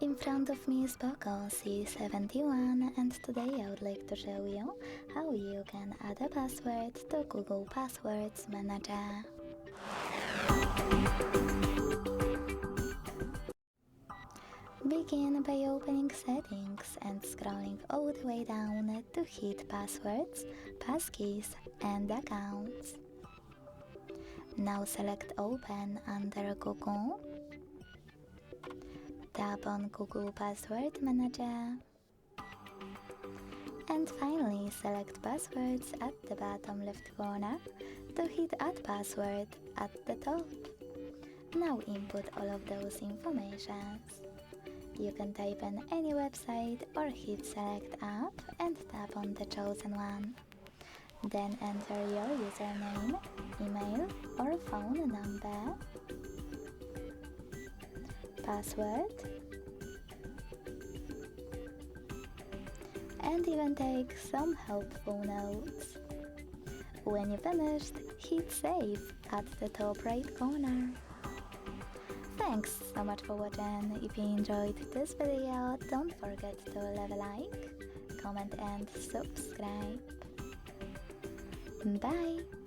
In front of me is POCO C71 and today I would like to show you how you can add a password to Google Passwords Manager. Begin by opening Settings and scrolling all the way down to hit Passwords, Passkeys and Accounts. Now select Open under Google. Tap on Google Password Manager. And finally select Passwords at the bottom left corner to hit Add Password at the top. Now input all of those informations. You can type in any website or hit Select App and tap on the chosen one. Then enter your username, email or phone number, password, and even take some helpful notes. When you finished, hit Save at the top right corner. Thanks so much for watching. If you enjoyed this video, don't forget to leave a like, comment and subscribe. Bye!